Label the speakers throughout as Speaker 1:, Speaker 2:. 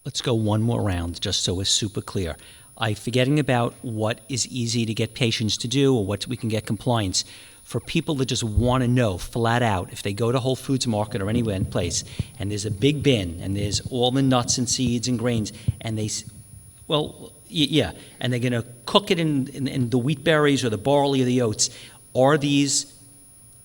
Speaker 1: let's go one more round, just so it's super clear. I'm forgetting about what is easy to get patients to do or what we can get compliance. For people that just want to know flat out, if they go to Whole Foods Market or anywhere place, and there's a big bin, and there's all the nuts and seeds and grains, and and they're going to cook it in the wheat berries or the barley or the oats, are these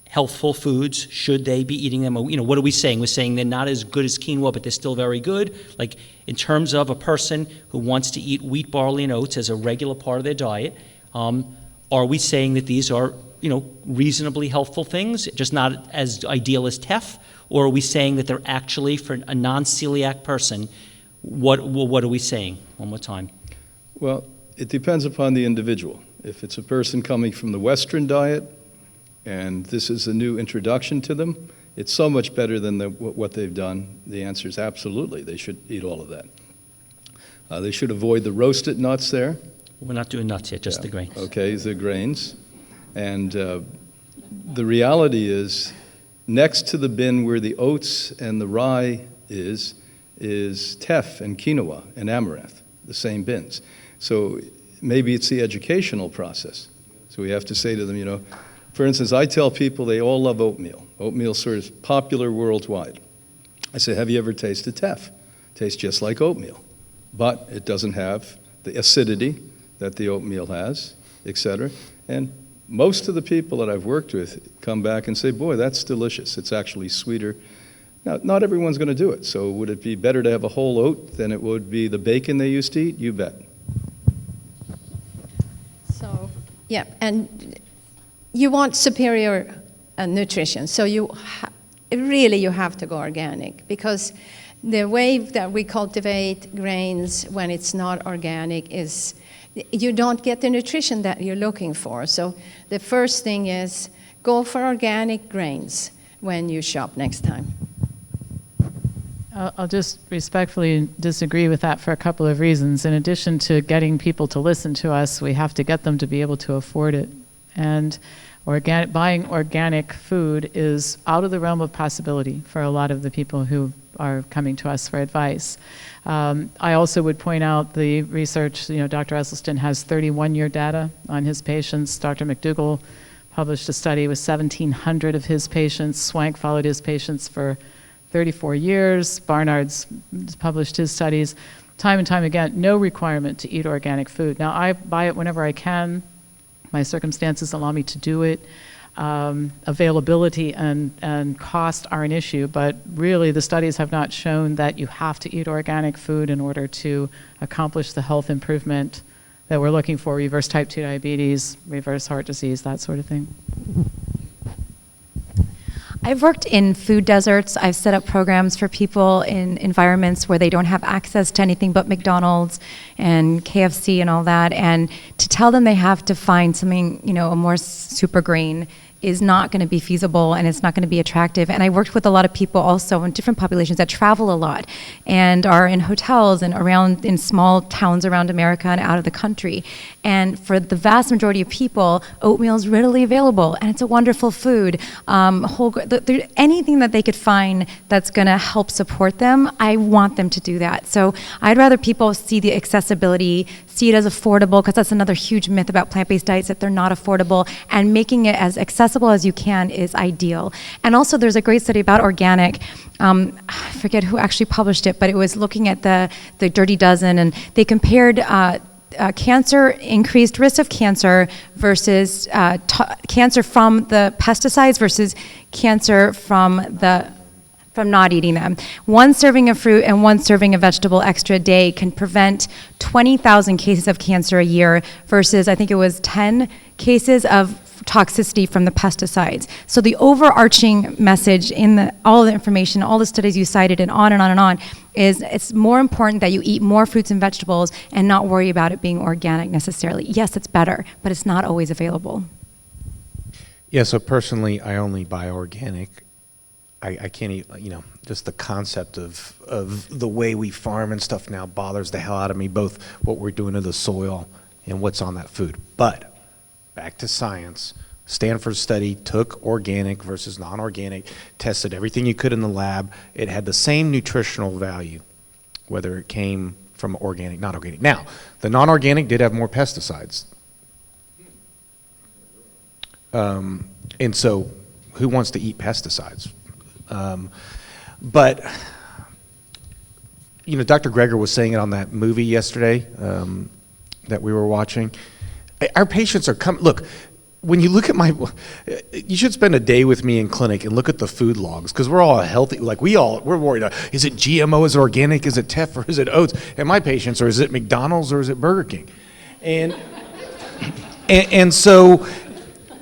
Speaker 1: healthful foods? Should they be eating them? What are we saying? We're saying they're not as good as quinoa, but they're still very good. Like, in terms of a person who wants to eat wheat, barley, and oats as a regular part of their diet, are we saying that these are, reasonably healthful things, just not as ideal as teff? Or are we saying that they're actually, for a non-celiac person, what are we saying? One more time.
Speaker 2: Well, it depends upon the individual. If it's a person coming from the Western diet, and this is a new introduction to them, it's so much better than what they've done. The answer is absolutely. They should eat all of that. They should avoid the roasted nuts there.
Speaker 1: We're not doing nuts yet, just the grains.
Speaker 2: Okay, the grains. And the reality is, next to the bin where the oats and the rye is teff and quinoa and amaranth, the same bins. So maybe it's the educational process. So we have to say to them, for instance, I tell people they all love oatmeal. Oatmeal sort of popular worldwide. I say, have you ever tasted teff? It tastes just like oatmeal, but it doesn't have the acidity that the oatmeal has, etc. And most of the people that I've worked with come back and say, boy, that's delicious. It's actually sweeter. Now, not everyone's going to do it. So would it be better to have a whole oat than it would be the bacon they used to eat? You bet.
Speaker 3: So, yeah, and you want superior nutrition. So you have to go organic, because the way that we cultivate grains when it's not organic is you don't get the nutrition that you're looking for. So the first thing is go for organic grains when you shop next time.
Speaker 4: I'll just respectfully disagree with that for a couple of reasons. In addition to getting people to listen to us, we have to get them to be able to afford it. And buying organic food is out of the realm of possibility for a lot of the people who are coming to us for advice. I also would point out the research, Dr. Esselstyn has 31-year data on his patients. Dr. McDougall published a study with 1,700 of his patients. Swank followed his patients for 34 years. Barnard's published his studies. Time and time again, no requirement to eat organic food. Now, I buy it whenever I can. My circumstances allow me to do it. Availability and cost are an issue, but really the studies have not shown that you have to eat organic food in order to accomplish the health improvement that we're looking for, reverse type 2 diabetes, reverse heart disease, that sort of thing.
Speaker 5: I've worked in food deserts. I've set up programs for people in environments where they don't have access to anything but McDonald's and KFC and all that. And to tell them they have to find something, a more super grain is not going to be feasible, and it's not going to be attractive. And I worked with a lot of people also in different populations that travel a lot and are in hotels and around in small towns around America and out of the country. And for the vast majority of people, oatmeal is readily available, and it's a wonderful food. Anything that they could find that's going to help support them, I want them to do that. So I'd rather people see the accessibility, see it as affordable, because that's another huge myth about plant-based diets, that they're not affordable, and making it as accessible as you can is ideal. And also there's a great study about organic. I forget who actually published it, but it was looking at the Dirty Dozen, and they compared increased risk of cancer versus cancer from the pesticides versus cancer from not eating them. One serving of fruit and one serving of vegetable extra a day can prevent 20,000 cases of cancer a year versus, I think it was 10 cases of toxicity from the pesticides. So the overarching message in all the information, all the studies you cited, and on and on and on, is it's more important that you eat more fruits and vegetables and not worry about it being organic necessarily. Yes, it's better, but it's not always available.
Speaker 6: Yeah, so personally, I only buy organic. I can't eat, just the concept of the way we farm and stuff now bothers the hell out of me, both what we're doing to the soil and what's on that food. But back to science. Stanford study took organic versus non-organic, tested everything you could in the lab. It had the same nutritional value. whether it came from organic, not organic. Now, the non-organic did have more pesticides. And so who wants to eat pesticides? But, you know, Dr. Greger was saying it on that movie yesterday that we were watching. Our patients are coming, look, when you look at you should spend a day with me in clinic and look at the food logs, because we're all healthy, like we're worried, is it GMO, is it organic, is it TEF, or is it Oats? And my patients, or is it McDonald's, or is it Burger King? And so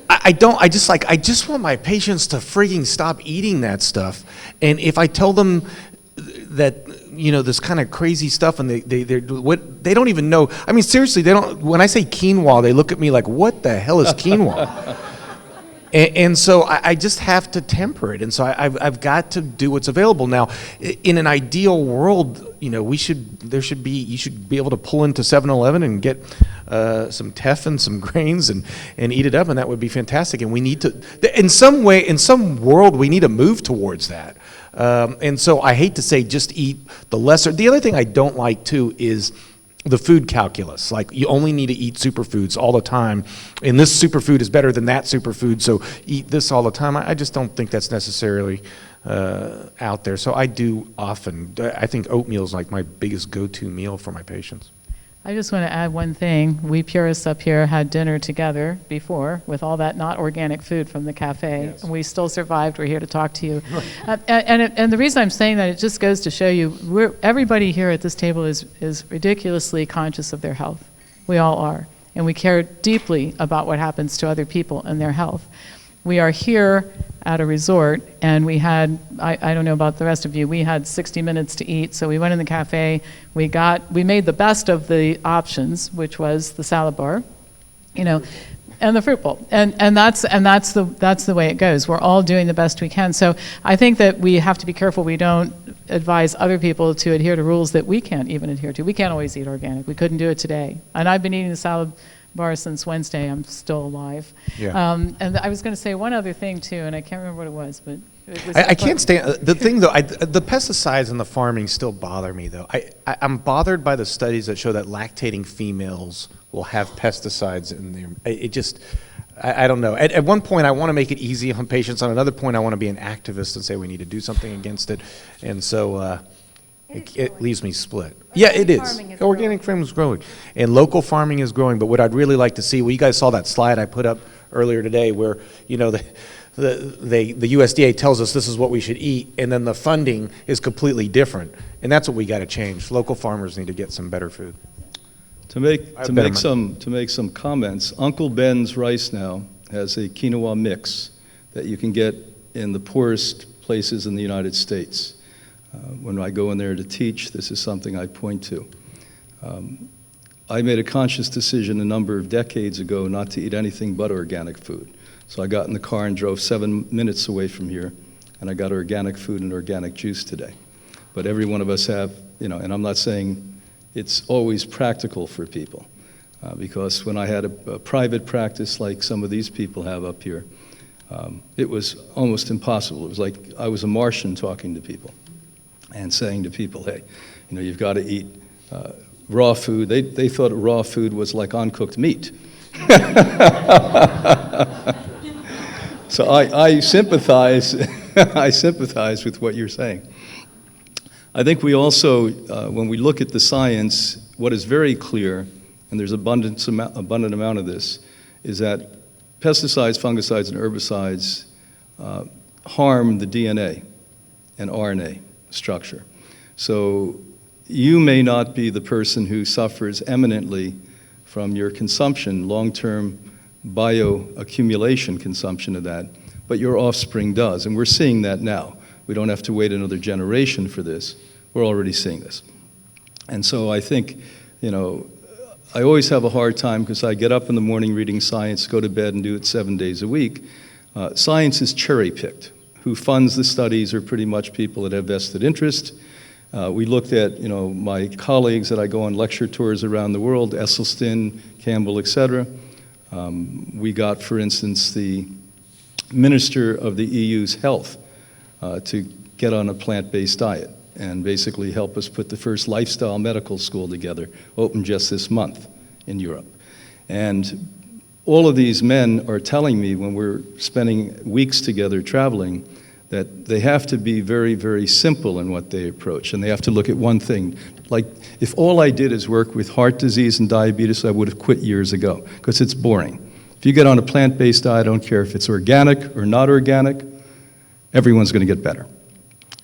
Speaker 6: I just want my patients to freaking stop eating that stuff. And if I tell them that, you know, this kind of crazy stuff, and they don't even know. I mean, seriously, they don't. When I say quinoa, they look at me like, "What the hell is quinoa?" and so I just have to temper it. And so I've got to do what's available now. In an ideal world, you know, you should be able to pull into 7-Eleven and get some teff and some grains and eat it up, and that would be fantastic. And we need to, in some world, we need to move towards that. And so I hate to say just eat the lesser. The other thing I don't like too is the food calculus. Like, you only need to eat superfoods all the time, and this superfood is better than that superfood, so eat this all the time. I just don't think that's necessarily out there. So I think oatmeal is like my biggest go-to meal for my patients.
Speaker 4: I just want to add one thing. We purists up here had dinner together before with all that not organic food from the cafe.
Speaker 2: Yes.
Speaker 4: And we still survived. We're here to talk to you. And the reason I'm saying that, it just goes to show you, everybody here at this table is ridiculously conscious of their health. We all are. And we care deeply about what happens to other people and their health. We are here at a resort, and we had, I don't know about the rest of you, we had 60 minutes to eat, so we went in the cafe, we made the best of the options, which was the salad bar, you know, and the fruit bowl, and that's the way it goes. We're all doing the best we can. So I think that we have to be careful we don't advise other people to adhere to rules that we can't even adhere to. We can't always eat organic. We couldn't do it today, and I've been eating the salad bar since Wednesday. I'm still alive.
Speaker 6: Yeah.
Speaker 4: And I was going to say one other thing too, and I can't remember what it was, but it was
Speaker 6: I can't stand the thing though. The pesticides and the farming still bother me though. I'm bothered by the studies that show that lactating females will have pesticides in them. I don't know. At one point, I want to make it easy on patients. On another point, I want to be an activist and say we need to do something against it. And so it leaves me split. Yeah, it is. Organic farming is growing, and local farming is growing. But what I'd really like to see, well, you guys saw that slide I put up earlier today, where, you know, the USDA tells us this is what we should eat, and then the funding is completely different, and that's what we got to change. Local farmers need to get some better food.
Speaker 2: To make some comments, Uncle Ben's Rice now has a quinoa mix that you can get in the poorest places in the United States. When I go in there to teach, this is something I point to. I made a conscious decision a number of decades ago not to eat anything but organic food. So I got in the car and drove 7 minutes away from here, and I got organic food and organic juice today. But every one of us have, you know, and I'm not saying it's always practical for people, because when I had a private practice like some of these people have up here, it was almost impossible. It was like I was a Martian talking to people and saying to people, hey, you know, you've got to eat raw food. They thought raw food was like uncooked meat. So I sympathize. I sympathize with what you're saying. I think we also, when we look at the science, what is very clear, and there's abundant amount of this, is that pesticides, fungicides, and herbicides harm the DNA and RNA structure. So you may not be the person who suffers eminently from your consumption, long-term bioaccumulation consumption of that, but your offspring does, and we're seeing that now. We don't have to wait another generation for this. We're already seeing this. And so I think, you know, I always have a hard time because I get up in the morning reading science, go to bed and do it 7 days a week. Science is cherry-picked. Who funds the studies are pretty much people that have vested interest. We looked at, you know, my colleagues that I go on lecture tours around the world, Esselstyn, Campbell, et cetera. We got, for instance, the Minister of the EU's Health to get on a plant-based diet. and basically help us put the first lifestyle medical school together, opened just this month in Europe. And all of these men are telling me when we're spending weeks together traveling that they have to be very, very simple in what they approach, and they have to look at one thing. Like, if all I did is work with heart disease and diabetes, I would have quit years ago, because it's boring. If you get on a plant-based diet, I don't care if it's organic or not organic, everyone's going to get better.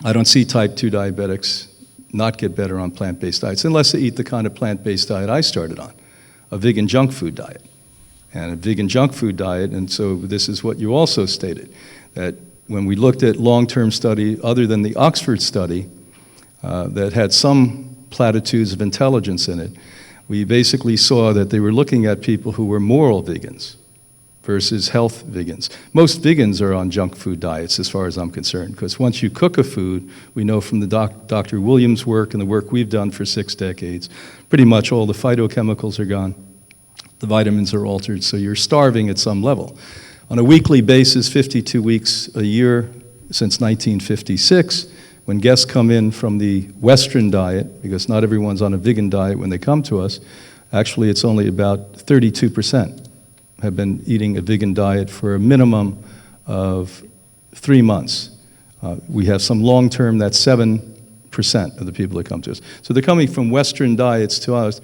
Speaker 2: I don't see type 2 diabetics not get better on plant-based diets, unless they eat the kind of plant-based diet I started on, a vegan junk food diet. And a vegan junk food diet, and so this is what you also stated, that when we looked at long-term study, other than the Oxford study, that had some platitudes of intelligence in it, we basically saw that they were looking at people who were moral vegans versus health vegans. Most vegans are on junk food diets, as far as I'm concerned, because once you cook a food, we know from the Dr. Williams' work and the work we've done for 6 decades, pretty much all the phytochemicals are gone. The vitamins are altered, so you're starving at some level. On a weekly basis, 52 weeks a year since 1956, when guests come in from the Western diet, because not everyone's on a vegan diet when they come to us, actually it's only about 32% have been eating a vegan diet for a minimum of 3 months. We have some long-term, that's 7% of the people that come to us. So they're coming from Western diets to us.